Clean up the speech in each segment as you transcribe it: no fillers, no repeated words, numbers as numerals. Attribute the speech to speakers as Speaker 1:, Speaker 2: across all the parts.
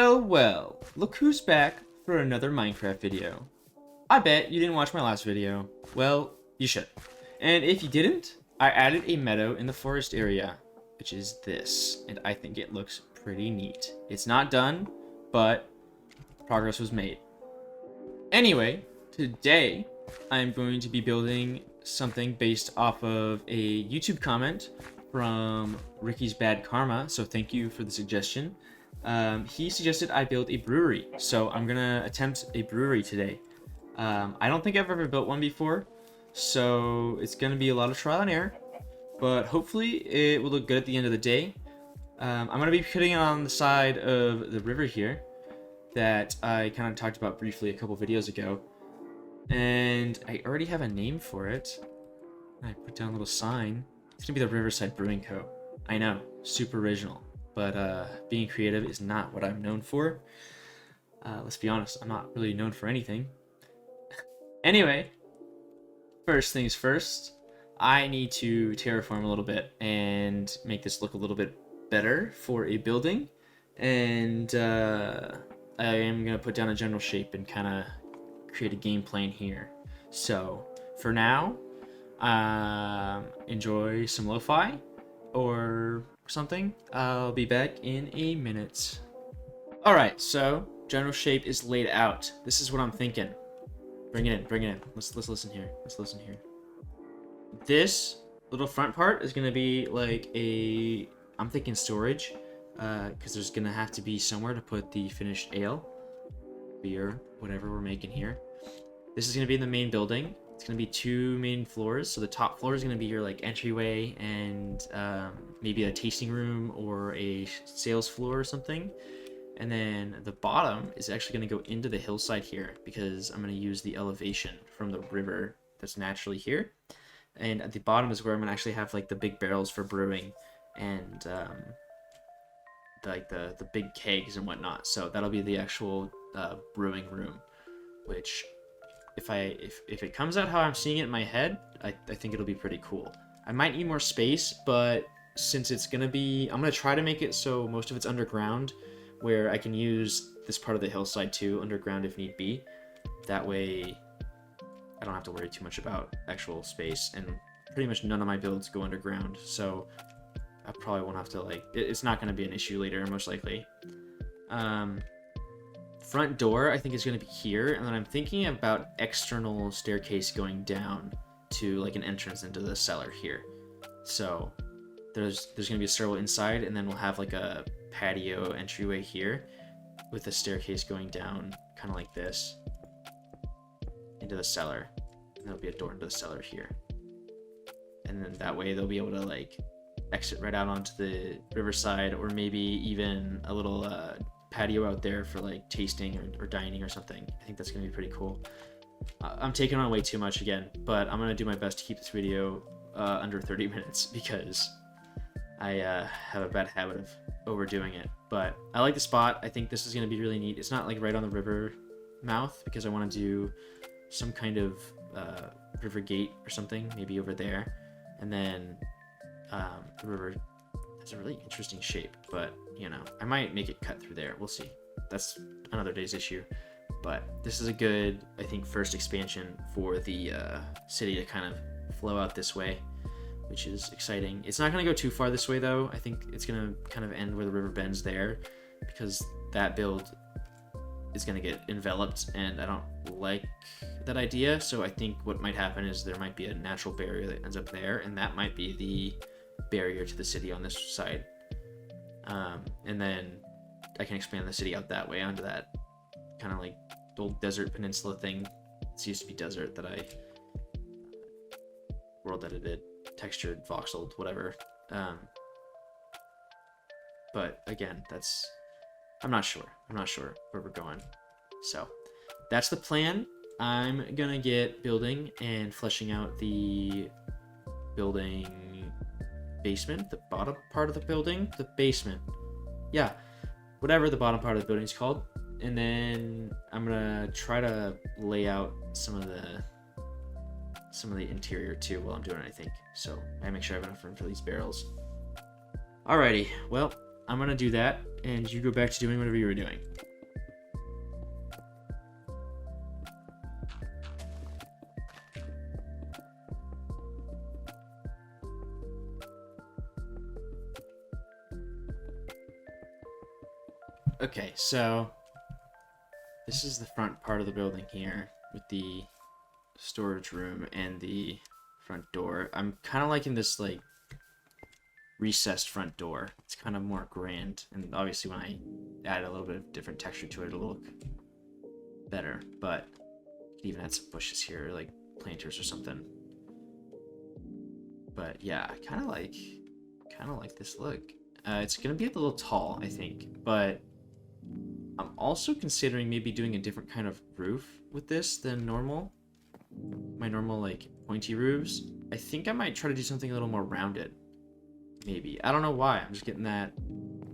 Speaker 1: Well, well, look who's back for another Minecraft video. I bet you didn't watch my last video. Well, you should. And if you didn't, I added a meadow in the forest area, which is this, and I think it looks pretty neat. It's not done, but progress was made. Anyway, today I'm going to be building something based off of a YouTube comment from Ricky's Bad Karma, so thank you for the suggestion. He suggested I build a brewery, so I'm gonna attempt a brewery today. I don't think I've ever built one before, so it's gonna be a lot of trial and error, but hopefully it will look good at the end of the day. I'm gonna be putting it on the side of the river here that I kind of talked about briefly a couple videos ago, and I already have a name for it. I put down a little sign. It's gonna be the Riverside Brewing Co. I know, super original, but being creative is not what I'm known for. Let's be honest, I'm not really known for anything. Anyway, first things first, I need to terraform a little bit and make this look a little bit better for a building, and I am gonna put down a general shape and kind of create a game plan here. So for now, enjoy some lo-fi or something. I'll be back in a minute. Alright, so general shape is laid out. This is what I'm thinking. Bring it in. Let's listen here. This little front part is gonna be like I'm thinking storage, because there's gonna have to be somewhere to put the finished ale, beer, whatever we're making here. This is gonna be in the main building. It's gonna be 2 main floors. So the top floor is gonna be your like entryway and maybe a tasting room or a sales floor or something. And then the bottom is actually gonna go into the hillside here because I'm gonna use the elevation from the river that's naturally here. And at the bottom is where I'm gonna actually have like the big barrels for brewing and like the big kegs and whatnot. So that'll be the actual brewing room, which if it comes out how I'm seeing it in my head, I think it'll be pretty cool. I might need more space, but since it's gonna be, I'm gonna try to make it so most of it's underground, where I can use this part of the hillside too underground if need be. That way I don't have to worry too much about actual space, and pretty much none of my builds go underground, so I probably won't have to like, it's not going to be an issue later, most likely. Front door I think is going to be here, and then I'm thinking about external staircase going down to like an entrance into the cellar here. So there's going to be a stairwell inside, and then we'll have like a patio entryway here with a staircase going down kind of like this into the cellar, and there'll be a door into the cellar here, and then that way they'll be able to like exit right out onto the riverside, or maybe even a little patio out there for like tasting or dining or something. I think that's gonna be pretty cool. I'm taking on way too much again, but I'm gonna do my best to keep this video under 30 minutes because I have a bad habit of overdoing it. But I like the spot. I think this is gonna be really neat. It's not like right on the river mouth because I want to do some kind of river gate or something, maybe over there, and then the river has a really interesting shape, but you know, I might make it cut through there. We'll see. That's another day's issue. But this is a good, I think, first expansion for the city to kind of flow out this way, which is exciting. It's not going to go too far this way though. I think it's going to kind of end where the river bends there, because that build is going to get enveloped, and I don't like that idea. So I think what might happen is there might be a natural barrier that ends up there, and that might be the barrier to the city on this side. And then I can expand the city out that way onto that kind of like old desert peninsula thing. It used to be desert that I world edited, textured, voxeled, whatever. But again, I'm not sure where we're going. So that's the plan. I'm gonna get building and fleshing out the building basement, the bottom part of the building, the basement. Yeah, whatever the bottom part of the building is called. And then I'm gonna try to lay out some of the interior too while I'm doing it, I think. So I make sure I have enough room for these barrels. Alrighty, well, I'm gonna do that, and you go back to doing whatever you were doing. Okay, so this is the front part of the building here with the storage room and the front door. I'm kind of liking this like recessed front door. It's kind of more grand, and obviously when I add a little bit of different texture to it, it'll look better. But you can even add some bushes here, like planters or something. But yeah, I kind of like this look. It's gonna be a little tall, I think, but I'm also considering maybe doing a different kind of roof with this than normal. My normal like pointy roofs. I think I might try to do something a little more rounded. Maybe. I don't know why. I'm just getting that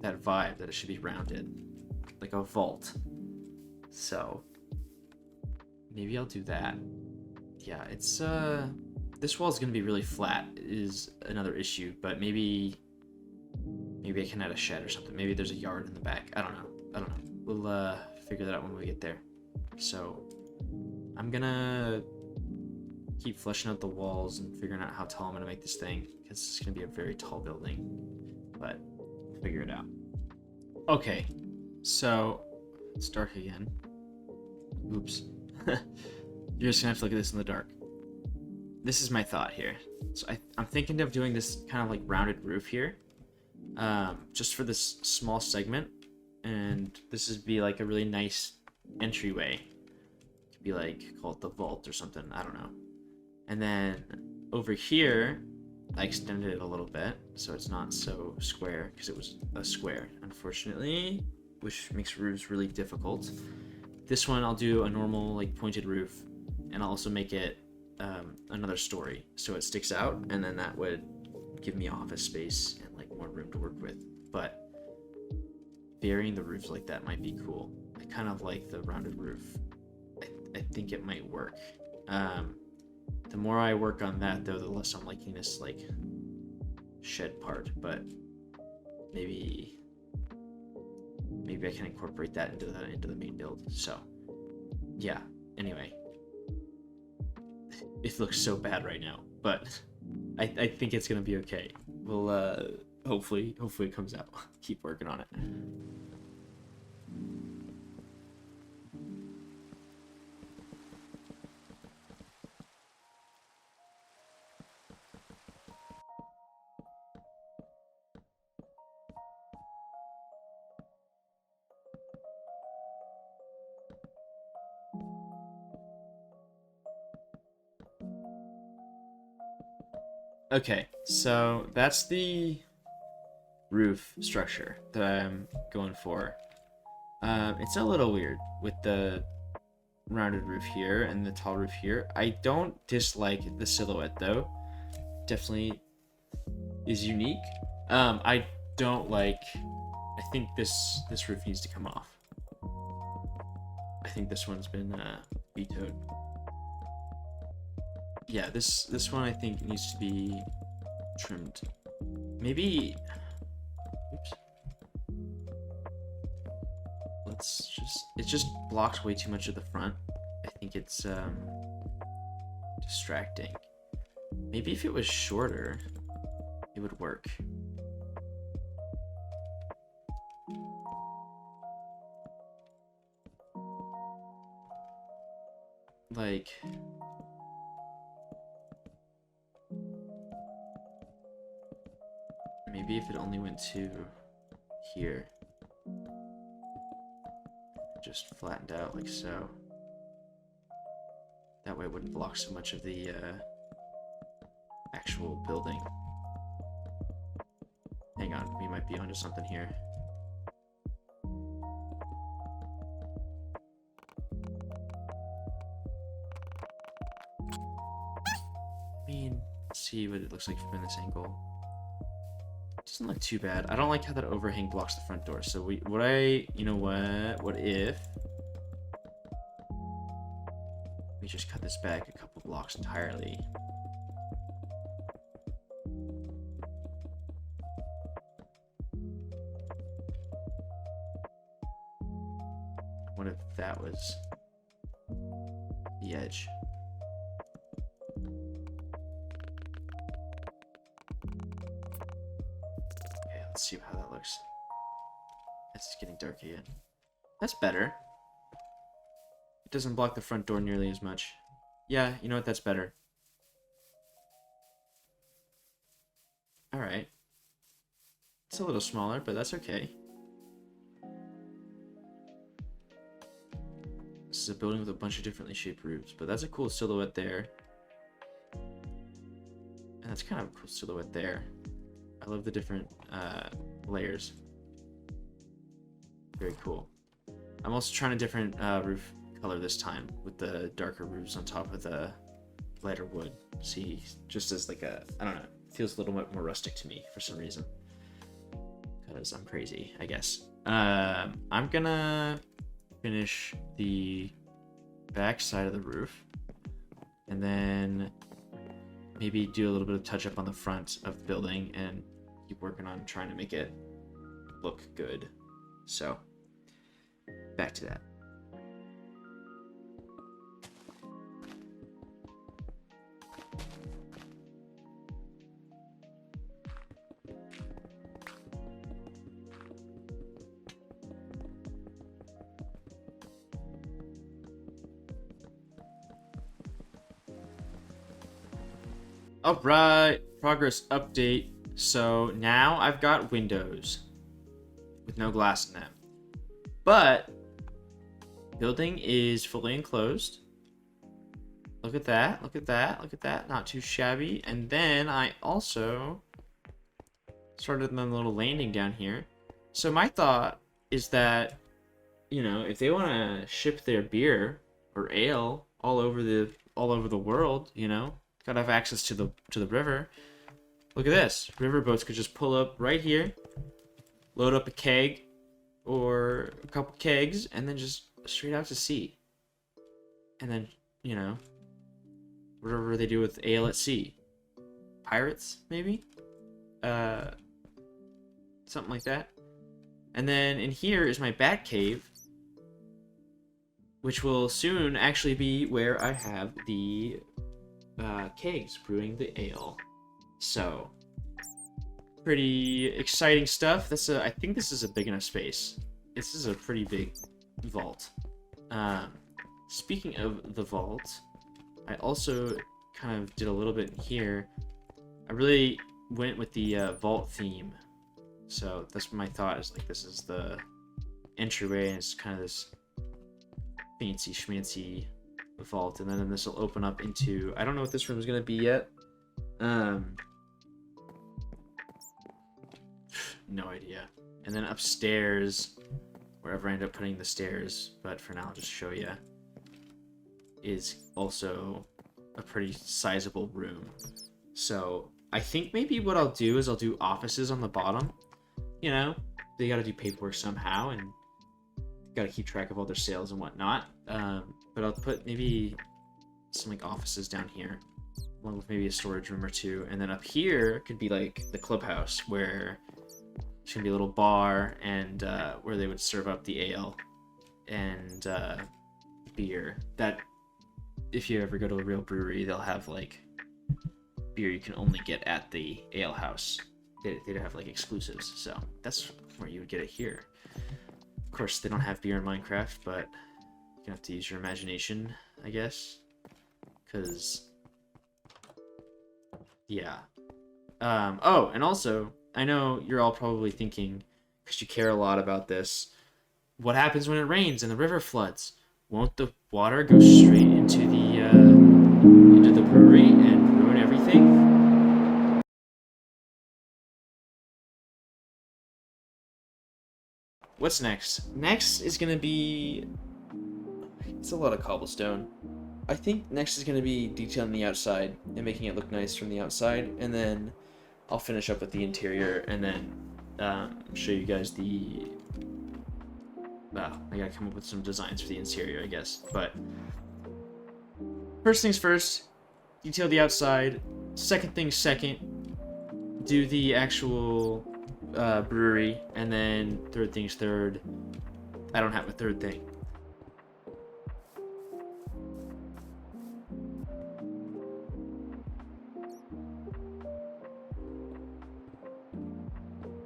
Speaker 1: vibe that it should be rounded. Like a vault. So maybe I'll do that. Yeah, it's this wall is gonna be really flat is another issue, but maybe I can add a shed or something. Maybe there's a yard in the back. I don't know. We'll figure that out when we get there. So I'm gonna keep fleshing out the walls and figuring out how tall I'm gonna make this thing, because it's gonna be a very tall building. But we'll figure it out. Okay, so let's start again. Oops. You're just gonna have to look at this in the dark. This is my thought here. So I'm thinking of doing this kind of like rounded roof here, just for this small segment, and this would be like a really nice entryway. It could be like, call it the vault or something, I don't know. And then over here, I extended it a little bit so it's not so square, because it was a square, unfortunately, which makes roofs really difficult. This one I'll do a normal like pointed roof, and I'll also make it another story so it sticks out, and then that would give me office space and like more room to work with. But varying the roofs like that might be cool. I kind of like the rounded roof. I think it might work. The more I work on that, though, the less I'm liking this like shed part. But maybe I can incorporate that into the main build. So yeah. Anyway, it looks so bad right now, but I think it's gonna be okay. We'll hopefully it comes out. Keep working on it. Okay, so that's the roof structure that I'm going for. It's a little weird with the rounded roof here and the tall roof here. I don't dislike the silhouette though. Definitely is unique. I don't like. I think this roof needs to come off. I think this one's been vetoed. Yeah, this one I think needs to be trimmed. Maybe. Oops. It just blocks way too much of the front. I think it's distracting. Maybe if it was shorter, it would work. Like, maybe if it only went to here, just flattened out like so. That way it wouldn't block so much of the actual building. Hang on, we might be onto something here. I mean, let's see what it looks like from this angle. It doesn't look too bad. I don't like how that overhang blocks the front door. So you know what if we just cut this back a couple blocks entirely? What if that was the edge? Okay, let's see how that looks. It's getting dark again. That's better. It doesn't block the front door nearly as much. Yeah, you know what? That's better. Alright. It's a little smaller, but that's okay. This is a building with a bunch of differently shaped roofs, but that's a cool silhouette there. And that's kind of a cool silhouette there. I love the different layers. Very cool. I'm also trying a different roof color this time with the darker roofs on top of the lighter wood. See, just as like a, I don't know, it feels a little bit more rustic to me for some reason. Because I'm crazy, I guess. I'm gonna finish the back side of the roof. And then maybe do a little bit of touch up on the front of the building and keep working on trying to make it look good. So, back to that. Alright, progress update. So now I've got windows with no glass in them. But building is fully enclosed. Look at that, look at that, look at that. Not too shabby. And then I also started on a little landing down here. So my thought is that, you know, if they want to ship their beer or ale all over the world, you know, gotta have access to the river. Look at this. River boats could just pull up right here, load up a keg or a couple kegs, and then just straight out to sea. And then, you know, whatever they do with ale at sea. Pirates, maybe? Something like that. And then in here is my bat cave, which will soon actually be where I have the kegs brewing the ale. So, pretty exciting stuff. I think this is a big enough space. This is a pretty big vault. Speaking of the vault, I also kind of did a little bit here. I really went with the vault theme. So that's my thought, is like this is the entryway and it's kind of this fancy schmancy vault, and then this will open up into, I don't know what this room is going to be yet. No idea. And then upstairs, wherever I end up putting the stairs, but for now I'll just show you, is also a pretty sizable room. So I think maybe what I'll do is I'll do offices on the bottom. You know, they got to do paperwork somehow and got to keep track of all their sales and whatnot. But I'll put maybe some like offices down here, along with maybe a storage room or two. And then up here could be like the clubhouse, where it's gonna be a little bar and where they would serve up the ale and beer. That if you ever go to a real brewery, they'll have like beer you can only get at the ale house. They'd have like exclusives, so that's where you would get it here. Of course, they don't have beer in Minecraft, but you have to use your imagination, I guess. Because, yeah. Oh, and also, I know you're all probably thinking, because you care a lot about this, what happens when it rains and the river floods? Won't the water go straight into the brewery and ruin everything? What's next? Next is gonna be, it's a lot of cobblestone. I think next is gonna be detailing the outside and making it look nice from the outside, and then I'll finish up with the interior, and then show you guys the. Well, I gotta come up with some designs for the interior, I guess. But first things first, detail the outside. Second things second, do the actual brewery, and then third things third. I don't have a third thing.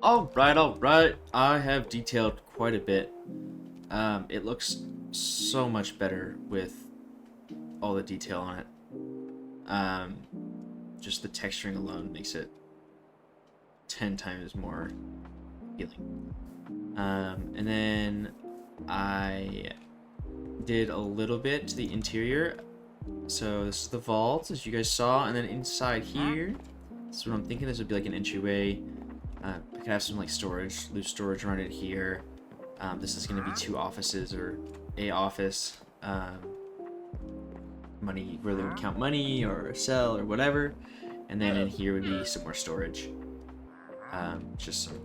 Speaker 1: Alright. I have detailed quite a bit. It looks so much better with all the detail on it. Um, just the texturing alone makes it 10 times more appealing. And then I did a little bit to the interior. So this is the vault, as you guys saw, and then inside here, this is what I'm thinking. This would be like an entryway. I could have some like storage, loose storage around it here. This is going to be 2 offices or a office. Money, where they would count money or sell or whatever. And then in here would be some more storage. Just some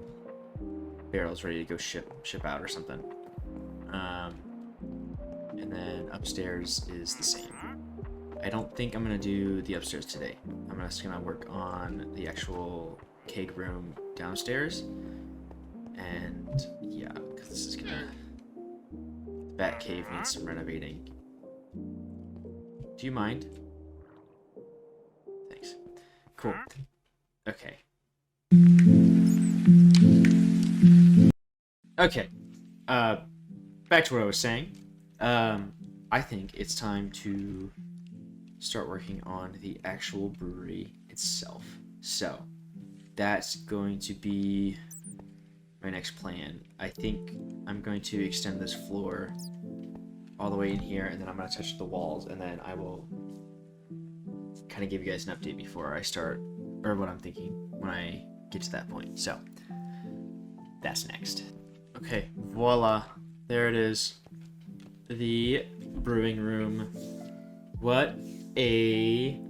Speaker 1: barrels ready to go ship out or something. And then upstairs is the same. I don't think I'm gonna do the upstairs today. I'm just gonna work on the actual keg room downstairs. And yeah, because this is gonna... The Bat Cave needs some renovating. Do you mind? Thanks. Cool. Okay. Okay. Back to what I was saying. I think it's time to start working on the actual brewery itself. So, that's going to be my next plan. I think I'm going to extend this floor all the way in here, and then I'm going to touch the walls, and then I will kind of give you guys an update before I start, or what I'm thinking when I get to that point. So, that's next. Okay, voila. There it is. The brewing room. What a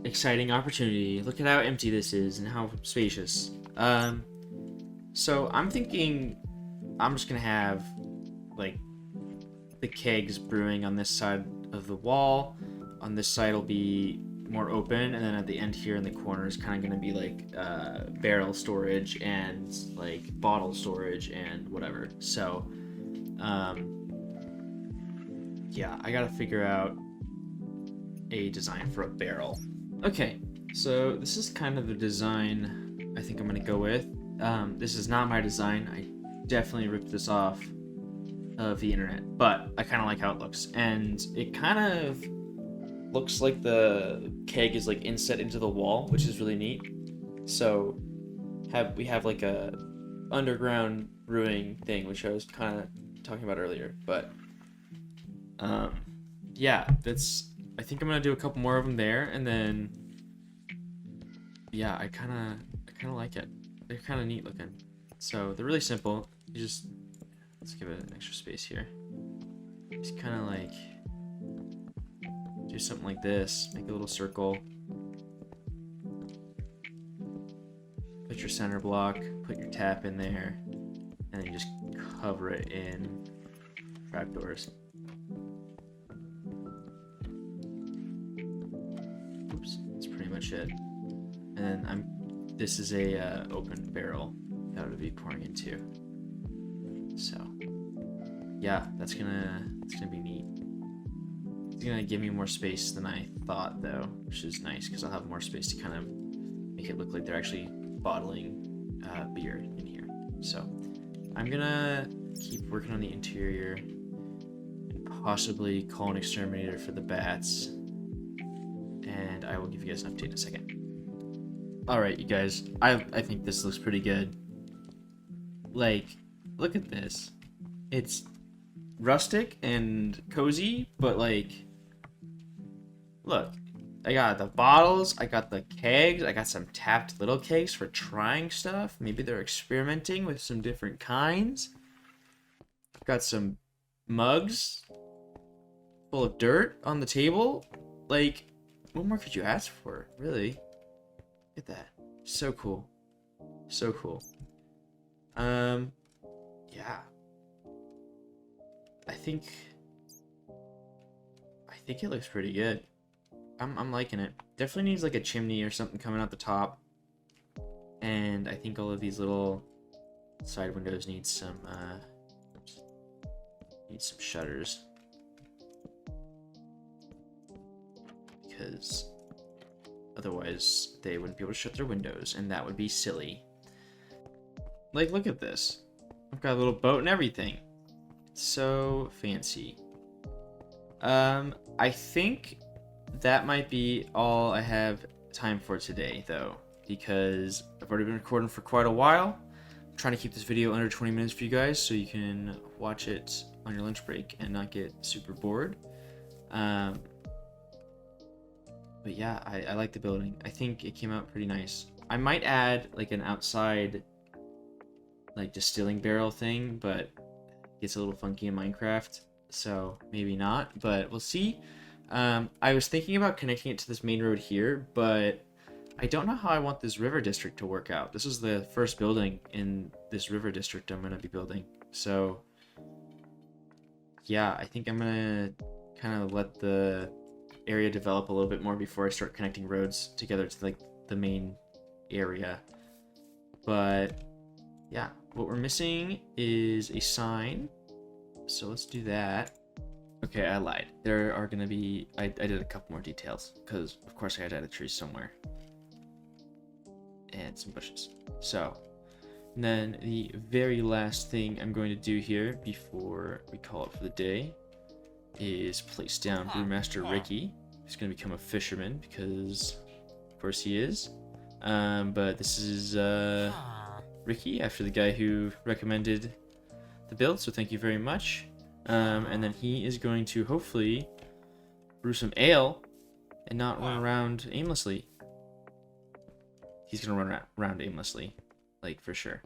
Speaker 1: exciting opportunity. Look at how empty this is and how spacious. So I'm thinking I'm just gonna have like the kegs brewing on this side of the wall. On this side will be more open, and then at the end here in the corner is kind of gonna be like barrel storage and like bottle storage and whatever. So yeah, I gotta figure out a design for a barrel. Okay, so this is kind of the design I think I'm gonna go with. This is not my design. I definitely ripped this off of the internet, but I kind of like how it looks, and it kind of looks like the keg is like inset into the wall, which is really neat. So we have like a underground brewing thing, which I was kind of talking about earlier, but yeah, I think I'm gonna do a couple more of them there, and then yeah, I kind of like it. They're kind of neat looking. So they're really simple. Let's give it an extra space here. Just kind of like do something like this. Make a little circle. Put your center block. Put your tap in there, and then you just cover it in trapdoors. Oops, that's pretty much it. And then this is a open barrel that would be pouring into. So yeah, it's gonna be neat. It's gonna give me more space than I thought, though, which is nice because I'll have more space to kind of make it look like they're actually bottling beer in here. So I'm gonna keep working on the interior and possibly call an exterminator for the bats, and I will give you guys an update in a second. Alright, you guys, I think this looks pretty good. Like, look at this. It's rustic and cozy, but like, look, I got the bottles, I got the kegs, I got some tapped little kegs for trying stuff. Maybe they're experimenting with some different kinds. I've got some mugs full of dirt on the table. Like, what more could you ask for, really? Look at that. So cool. So cool. Yeah. I think it looks pretty good. I'm liking it. Definitely needs like a chimney or something coming out the top. And I think all of these little side windows need some shutters. Because otherwise they wouldn't be able to shut their windows, and that would be silly. Like, look at this. I've got a little boat and everything. It's so fancy. I think that might be all I have time for today, though, because I've already been recording for quite a while. I'm trying to keep this video under 20 minutes for you guys so you can watch it on your lunch break and not get super bored. But yeah, I like the building. I think it came out pretty nice. I might add like an outside like distilling barrel thing, but it gets a little funky in Minecraft, so maybe not, but we'll see. I was thinking about connecting it to this main road here, but I don't know how I want this river district to work out. This is the first building in this river district I'm going to be building, so yeah, I think I'm going to kind of let the area develop a little bit more before I start connecting roads together to like the main area. But yeah, what we're missing is a sign, so let's do that. Okay, I lied. There are gonna be, I did a couple more details, because of course I had to add a tree somewhere. And some bushes. So, and then the very last thing I'm going to do here before we call it for the day is place down Brewmaster Ricky, who's gonna become a fisherman, because of course he is. But this is Ricky, after the guy who recommended the build, so thank you very much. And then he is going to hopefully brew some ale and not run around aimlessly. He's gonna run around aimlessly, like, for sure.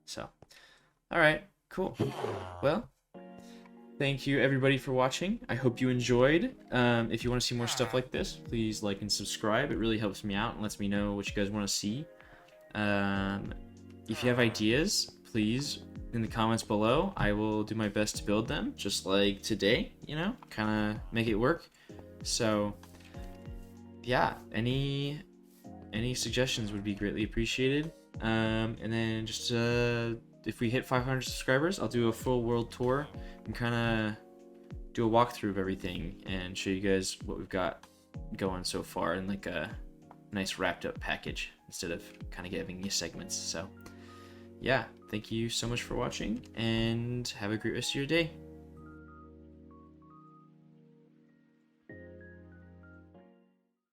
Speaker 1: So, alright, cool. Well, thank you everybody for watching. I hope you enjoyed. If you want to see more stuff like this, please like and subscribe. It really helps me out and lets me know what you guys want to see. If you have ideas, please, in the comments below. I will do my best to build them, just like today, you know, kind of make it work. So, yeah, any suggestions would be greatly appreciated. And then just, if we hit 500 subscribers, I'll do a full world tour and kind of do a walkthrough of everything and show you guys what we've got going so far in like a nice wrapped up package instead of kind of giving you segments. So yeah, thank you so much for watching and have a great rest of your day.